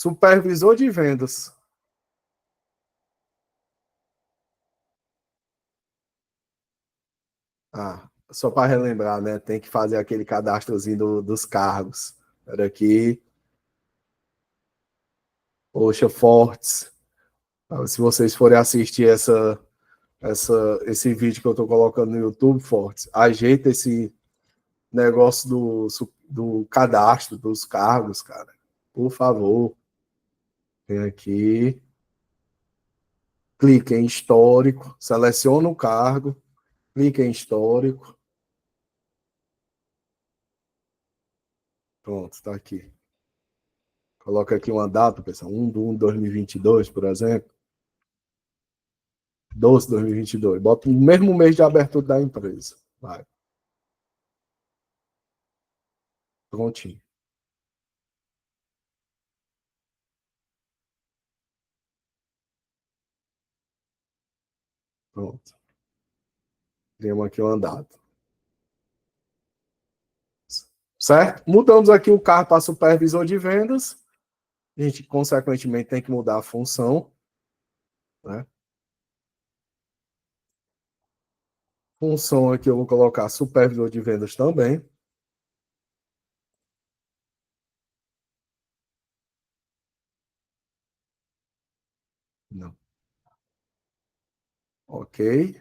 Supervisor de vendas. Só para relembrar, né? Tem que fazer aquele cadastrozinho dos cargos. Era aqui. Poxa, Fortes. Se vocês forem assistir esse vídeo que eu estou colocando no YouTube, Fortes, ajeita esse negócio do cadastro dos cargos, cara. Por favor. Vem aqui. Clique em histórico. Seleciona o cargo. Clique em histórico. Pronto, está aqui. Coloca aqui uma data, pessoal. 1/1/2022, por exemplo. 12/2022. Bota o mesmo mês de abertura da empresa. Vai. Prontinho. Pronto. Temos aqui uma data. Certo? Mudamos aqui o cargo para supervisor de vendas. A gente, consequentemente, tem que mudar a função. Né? Função aqui eu vou colocar supervisor de vendas também. Não. Ok.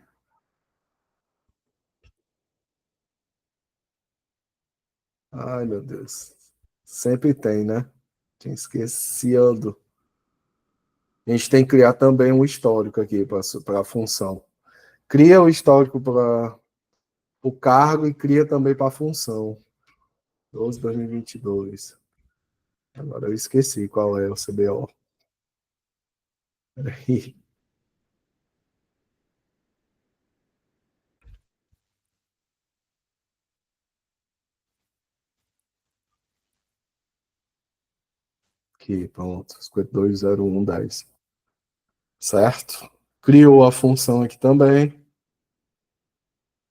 Ai, meu Deus. Sempre tem, né? Tinha esquecido. A gente tem que criar também um histórico aqui para a função. Cria o histórico para o cargo e cria também para a função. 12/2022. Agora eu esqueci qual é o CBO. Peraí. Aqui, pronto. 520110. Certo? Criou a função aqui também.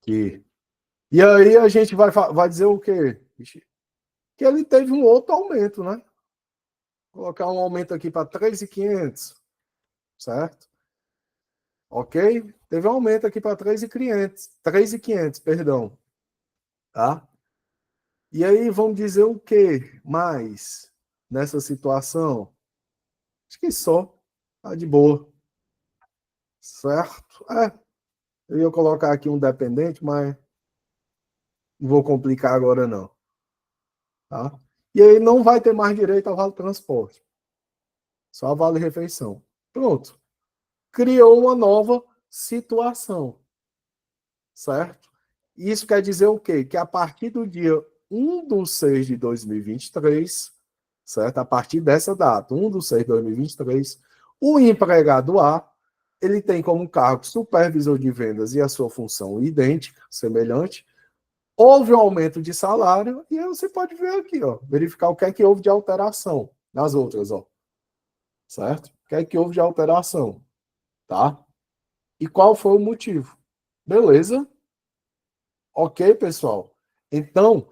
Aqui. E aí a gente vai dizer o quê? Que ele teve um outro aumento, né? Vou colocar um aumento aqui para 3.500. Certo? Ok? Teve um aumento aqui para 3.500. 3.500, perdão. Tá? E aí vamos dizer o que mais nessa situação? Acho que só. Tá de boa. Certo? Eu ia colocar aqui um dependente, mas não vou complicar agora não. Tá? E aí não vai ter mais direito ao vale transporte. Só vale refeição. Pronto. Criou uma nova situação. Certo? Isso quer dizer o quê? Que a partir do dia 1/6/2023, certo? A partir dessa data, 1/6/2023, o empregado A, ele tem como cargo supervisor de vendas e a sua função idêntica, semelhante. Houve um aumento de salário e aí você pode ver aqui, ó, verificar o que é que houve de alteração nas outras, ó. Certo? O que é que houve de alteração, tá? E qual foi o motivo? Beleza? Ok, pessoal? Então,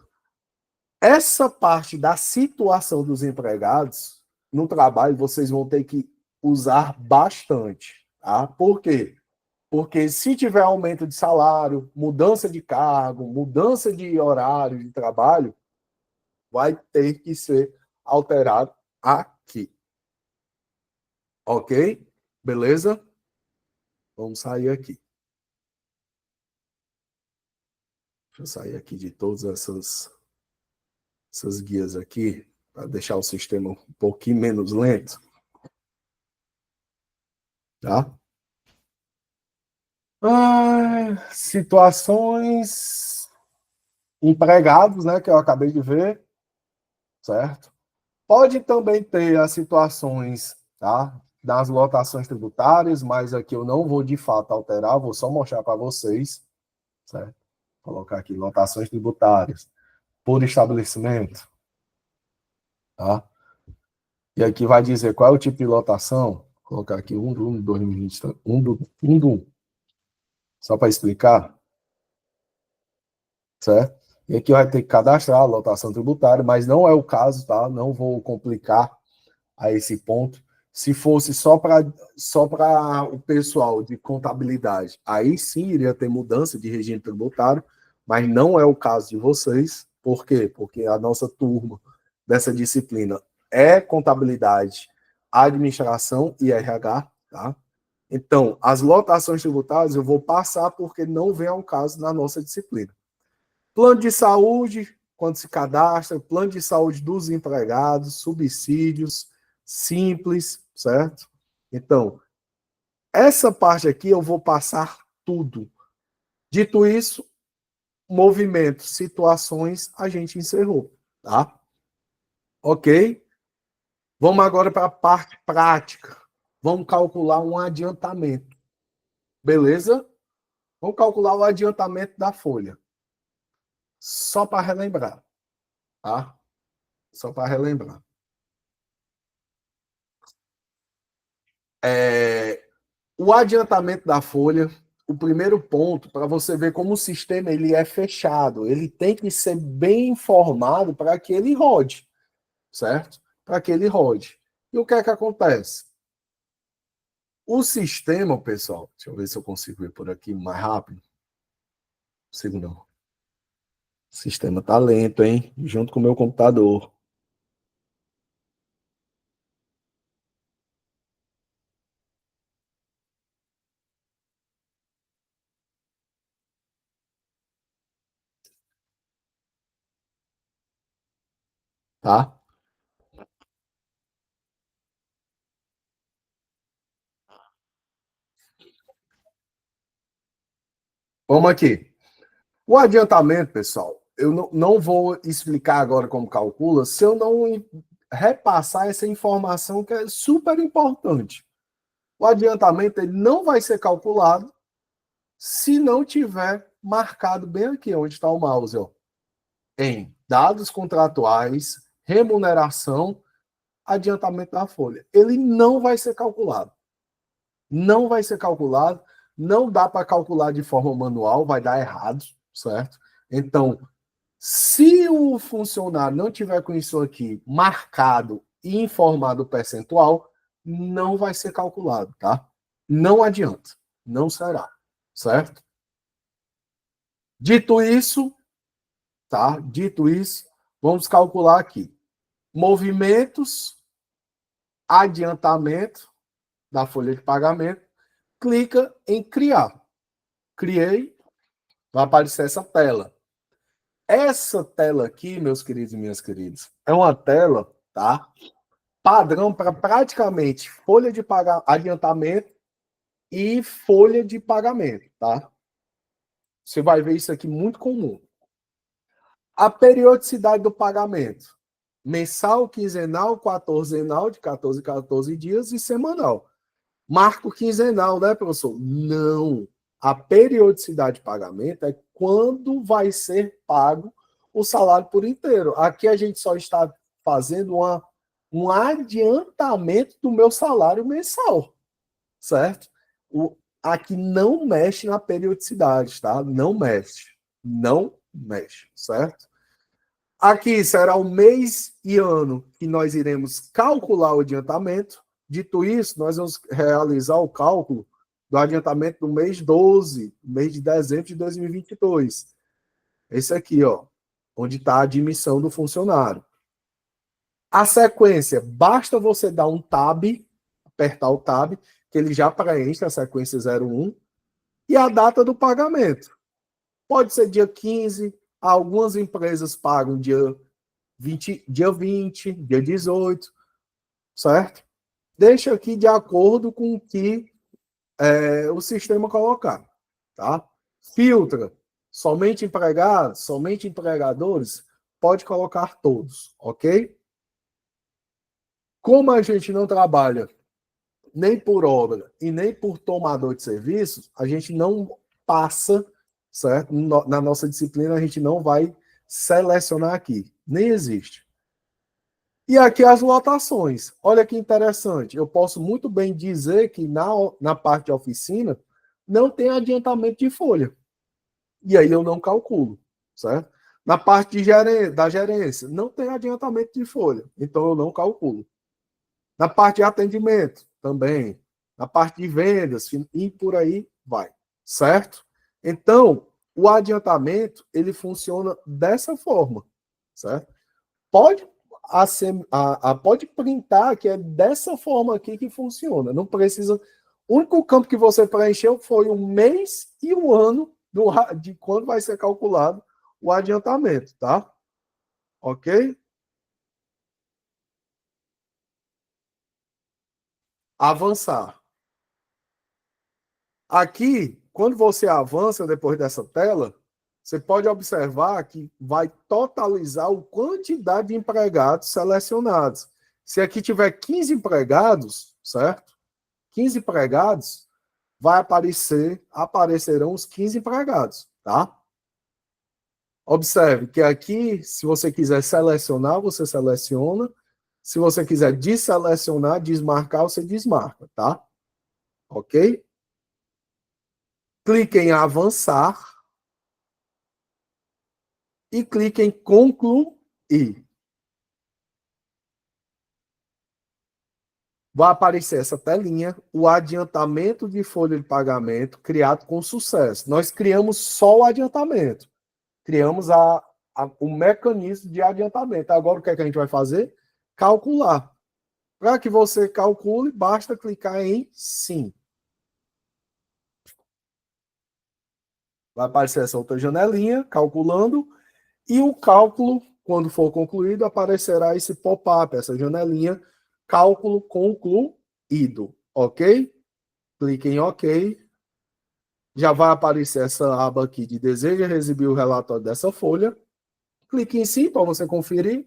essa parte da situação dos empregados no trabalho, vocês vão ter que usar bastante, tá? Por quê? Porque se tiver aumento de salário, mudança de cargo, mudança de horário de trabalho, vai ter que ser alterado aqui. Ok? Beleza? Vamos sair aqui. Deixa eu sair aqui de todas essas guias aqui, para deixar o sistema um pouquinho menos lento. Tá? Situações empregados, né, que eu acabei de ver, certo? Pode também ter as situações, tá, das lotações tributárias, mas aqui eu não vou de fato alterar, vou só mostrar para vocês, certo? Vou colocar aqui lotações tributárias por estabelecimento, tá? E aqui vai dizer qual é o tipo de lotação. Vou colocar aqui 1/1/2020, 1/1, só para explicar, certo? E aqui vai ter que cadastrar a lotação tributária, mas não é o caso, tá? Não vou complicar a esse ponto. Se fosse só para o pessoal de contabilidade, aí sim iria ter mudança de regime tributário, mas não é o caso de vocês. Por quê? Porque a nossa turma dessa disciplina é contabilidade, administração e RH, tá? Então, as lotações tributárias eu vou passar porque não vem ao caso na nossa disciplina. Plano de saúde, quando se cadastra, plano de saúde dos empregados, subsídios, simples, certo? Então, essa parte aqui eu vou passar tudo. Dito isso, movimentos, situações, a gente encerrou, tá? Ok? Vamos agora para a parte prática. Vamos calcular um adiantamento. Beleza? Vamos calcular o adiantamento da folha. Só para relembrar, tá? Só para relembrar. O adiantamento da folha, o primeiro ponto, para você ver como o sistema ele é fechado, ele tem que ser bem informado para que ele rode, certo? Para que ele rode. E o que é que acontece? O sistema, pessoal, deixa eu ver se eu consigo ver por aqui mais rápido. Não consigo não. O sistema tá lento, hein? Junto com o meu computador. Tá? Vamos aqui. O adiantamento, pessoal, eu não vou explicar agora como calcula se eu não repassar essa informação que é super importante. O adiantamento ele não vai ser calculado se não tiver marcado bem aqui, onde está o mouse, ó, em dados contratuais, remuneração, adiantamento da folha. Ele não vai ser calculado. Não vai ser calculado, não dá para calcular de forma manual, vai dar errado, certo? Então, se o funcionário não tiver com isso aqui marcado e informado o percentual, não vai ser calculado, tá? Não adianta, não será, certo? Dito isso, tá? Dito isso, vamos calcular aqui. Movimentos, adiantamento da folha de pagamento, clica em criar. Criei, vai aparecer essa tela. Essa tela aqui, meus queridos e minhas queridas, é uma tela, tá? Padrão para praticamente folha de adiantamento e folha de pagamento, tá? Você vai ver isso aqui muito comum. A periodicidade do pagamento: mensal, quinzenal, quatorzenal, de 14 em 14 dias, e semanal. Marco quinzenal, né, professor? Não. A periodicidade de pagamento é quando vai ser pago o salário por inteiro. Aqui a gente só está fazendo um adiantamento do meu salário mensal, certo? Aqui não mexe na periodicidade, tá? Não mexe. Não mexe, certo? Aqui será o mês e ano que nós iremos calcular o adiantamento. Dito isso, nós vamos realizar o cálculo do adiantamento do mês 12, mês de dezembro de 2022. Esse aqui, ó, onde está a admissão do funcionário. A sequência, basta você dar um tab, apertar o tab, que ele já preenche a sequência 01, e a data do pagamento. Pode ser dia 15, algumas empresas pagam dia 20, dia 18, certo? Deixa aqui de acordo com o que o sistema colocar, tá? Filtra, somente empregados, somente empregadores, pode colocar todos, ok? Como a gente não trabalha nem por obra e nem por tomador de serviços, a gente não passa, certo? Na nossa disciplina, a gente não vai selecionar aqui. Nem existe. E aqui as lotações. Olha que interessante. Eu posso muito bem dizer que na parte de oficina não tem adiantamento de folha. E aí eu não calculo, certo? Na parte da gerência, não tem adiantamento de folha. Então eu não calculo. Na parte de atendimento, também. Na parte de vendas, e por aí vai. Certo? Então, o adiantamento, ele funciona dessa forma. Certo? Pode, pode printar que é dessa forma aqui que funciona. Não precisa... O único campo que você preencheu foi o mês e o ano de quando vai ser calculado o adiantamento, tá? Ok? Avançar. Aqui, quando você avança depois dessa tela, você pode observar que vai totalizar a quantidade de empregados selecionados. Se aqui tiver 15 empregados, certo? 15 empregados, aparecerão os 15 empregados, tá? Observe que aqui, se você quiser selecionar, você seleciona. Se você quiser desselecionar, desmarcar, você desmarca, tá? Ok? Clique em avançar e clique em concluir. Vai aparecer essa telinha, o adiantamento de folha de pagamento criado com sucesso. Nós criamos só o adiantamento. Criamos o mecanismo de adiantamento. Agora, o que é que a gente vai fazer? Calcular. Para que você calcule, basta clicar em sim. Vai aparecer essa outra janelinha, calculando, e o cálculo, quando for concluído, aparecerá esse pop-up, essa janelinha, cálculo concluído, ok? Clique em ok. Já vai aparecer essa aba aqui de deseja exibir o relatório dessa folha. Clique em sim para você conferir.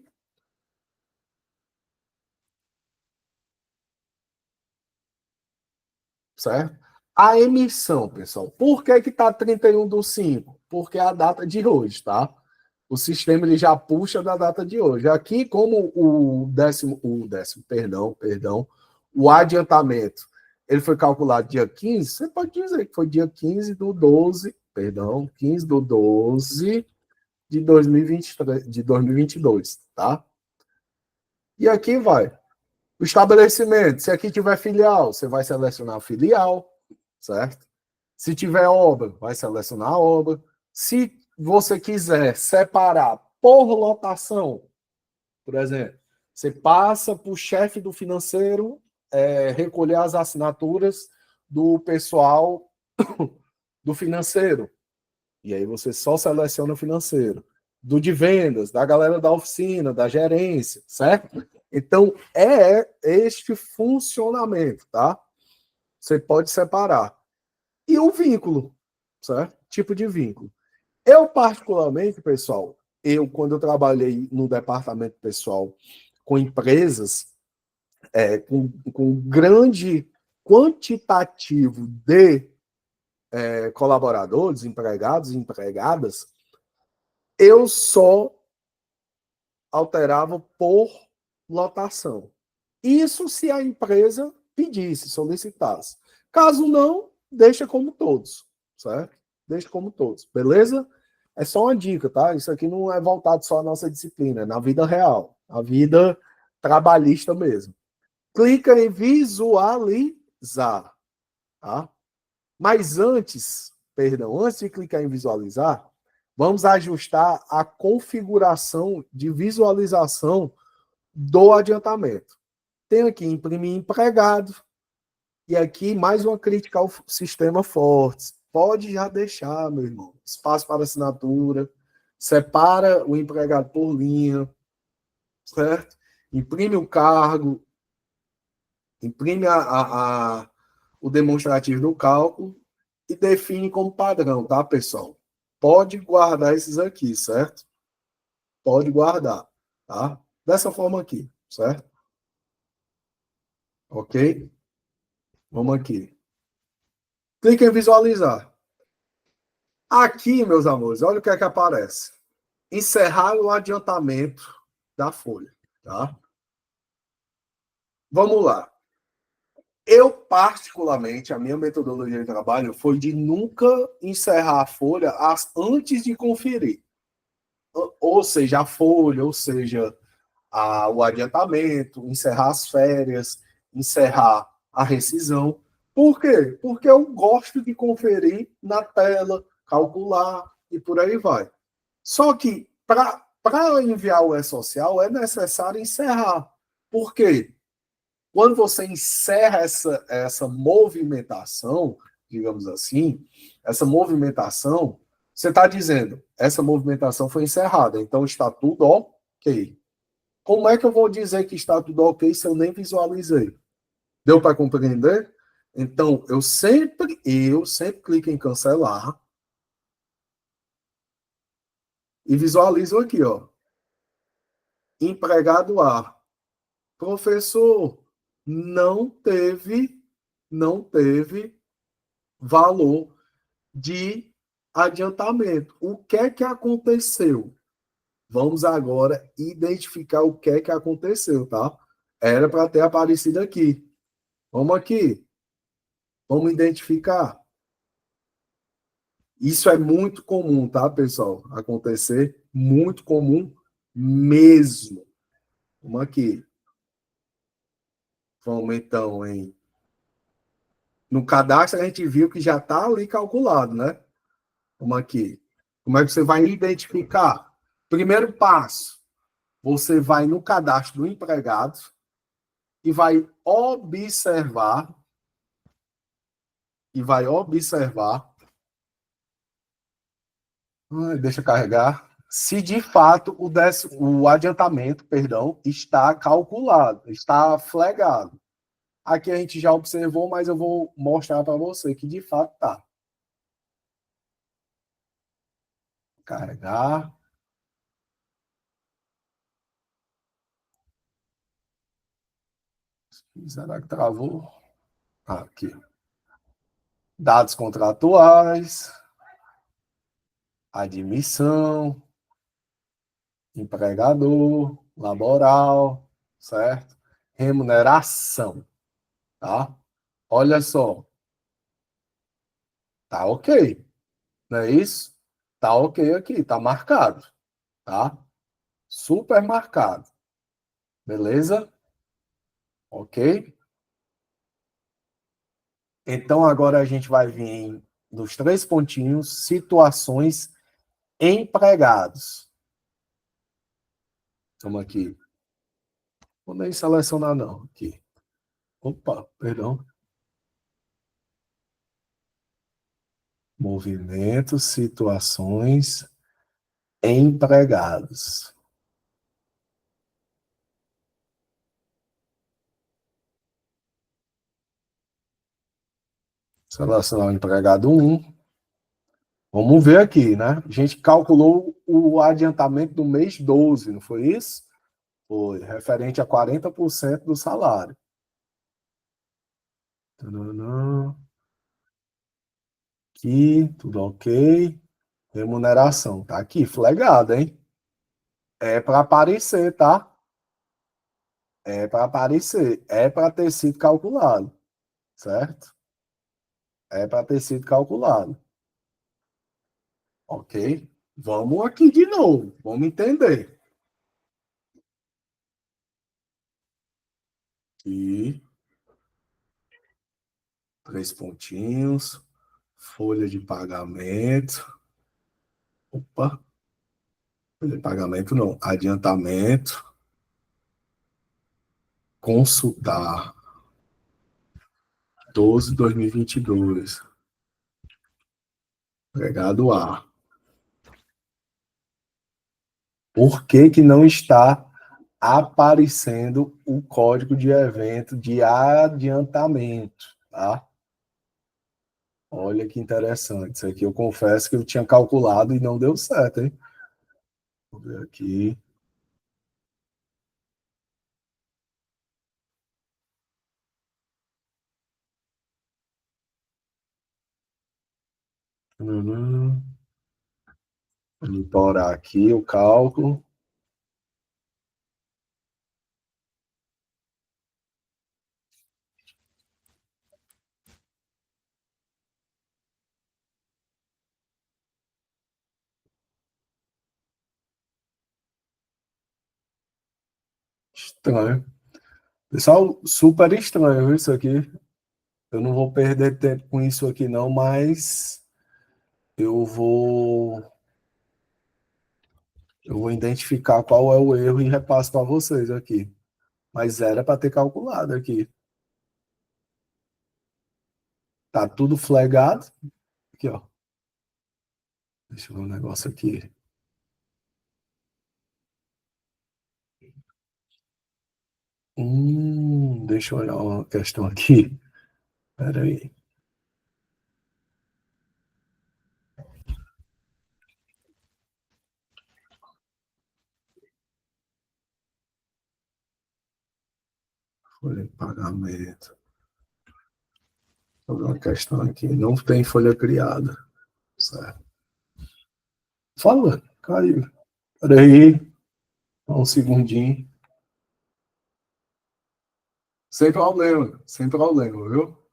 Certo? A emissão, pessoal. Por que está 31/5? Porque é a data de hoje, tá? O sistema ele já puxa da data de hoje. Aqui, como o adiantamento, ele foi calculado dia 15, você pode dizer que foi dia 15/12 de 2023, de 2022, tá? E aqui vai. O estabelecimento, se aqui tiver filial, você vai selecionar a filial, certo? Se tiver obra, vai selecionar a obra. Se você quiser separar por lotação, por exemplo, você passa para o chefe do financeiro recolher as assinaturas do pessoal do financeiro. E aí você só seleciona o financeiro. Do de vendas, da galera da oficina, da gerência, certo? Então, é este funcionamento, tá? Você pode separar. E o vínculo, certo? Tipo de vínculo. Eu, particularmente, pessoal, quando eu trabalhei no departamento pessoal com empresas, com grande quantitativo de colaboradores, empregados e empregadas, eu só alterava por lotação. Isso se a empresa pedisse, solicitasse. Caso não, deixa como todos, certo? Deixa como todos, beleza? É só uma dica, tá? Isso aqui não é voltado só à nossa disciplina, é na vida real, a vida trabalhista mesmo. Clica em visualizar, tá? Mas antes de clicar em visualizar, vamos ajustar a configuração de visualização do adiantamento. Tem aqui imprimir empregado, e aqui mais uma crítica ao sistema Fortes. Pode já deixar, meu irmão, espaço para assinatura, separa o empregado por linha, certo? Imprime o cargo, imprime o demonstrativo do cálculo e define como padrão, tá, pessoal? Pode guardar esses aqui, certo? Pode guardar, tá? Dessa forma aqui, certo? Ok? Vamos aqui. Clique em visualizar. Aqui, meus amores, olha o que é que aparece. Encerrar o adiantamento da folha, tá? Vamos lá. Eu, particularmente, a minha metodologia de trabalho foi de nunca encerrar a folha antes de conferir. Ou seja, a folha, ou seja, o adiantamento, encerrar as férias. encerrar a rescisão. Por quê? Porque eu gosto de conferir na tela, calcular e por aí vai. Só que para enviar o e-social é necessário encerrar. Por quê? Quando você encerra essa movimentação, digamos assim, essa movimentação, você está dizendo, essa movimentação foi encerrada, então está tudo ok. Como é que eu vou dizer que está tudo ok se eu nem visualizei? Deu para compreender? Então, eu sempre clico em cancelar e visualizo aqui, ó. Empregado A. Professor, não teve valor de adiantamento. O que é que aconteceu? Vamos agora identificar o que é que aconteceu, tá? Era para ter aparecido aqui. Vamos aqui. Vamos identificar. Isso é muito comum, tá, pessoal? Acontecer. Muito comum mesmo. Vamos aqui. Vamos então em. No cadastro a gente viu que já está ali calculado, né? Vamos aqui. Como é que você vai identificar? Primeiro passo, você vai no cadastro do empregado e vai observar deixa eu carregar, se de fato o adiantamento, perdão, está calculado, está flegado. Aqui a gente já observou, mas eu vou mostrar para você que de fato está. Carregar. Será que travou? Aqui. Dados contratuais, admissão, empregador, laboral, certo? Remuneração, tá? Olha só, tá ok, não é isso? Tá ok aqui, tá marcado, tá? Super marcado, beleza? Ok? Então agora a gente vai vir nos 3 pontinhos, situações empregados. Vamos aqui. Vou nem selecionar não, aqui. Opa, perdão. Movimentos, situações, empregados. Selecionar o empregado 1. Vamos ver aqui, né? A gente calculou o adiantamento do mês 12, não foi isso? Foi, referente a 40% do salário. Aqui, tudo ok. Remuneração, tá aqui, flegado, hein? É para aparecer, tá? É para aparecer. É para ter sido calculado, certo? É para ter sido calculado. Ok? Vamos aqui de novo. Vamos entender. Aqui, 3 pontinhos. Folha de pagamento. Opa, folha de pagamento não. Adiantamento. Consultar. 12/2022. Empregado A. Por que que não está aparecendo o código de evento de adiantamento, tá? Olha que interessante. Isso aqui eu confesso que eu tinha calculado e não deu certo, hein? Vou ver aqui. Monitorar aqui o cálculo. Estranho. Pessoal, super estranho isso aqui. Eu não vou perder tempo com isso aqui, não, mas eu vou identificar qual é o erro e repasso para vocês aqui. Mas era para ter calculado aqui. Tá tudo flagado. Aqui, ó. Deixa eu ver um negócio aqui. Deixa eu olhar uma questão aqui. Espera aí. Folha de pagamento. Vou ver uma questão aqui. Não tem folha criada. Certo. Fala, caiu. Espera aí. Um segundinho. Sem problema, viu?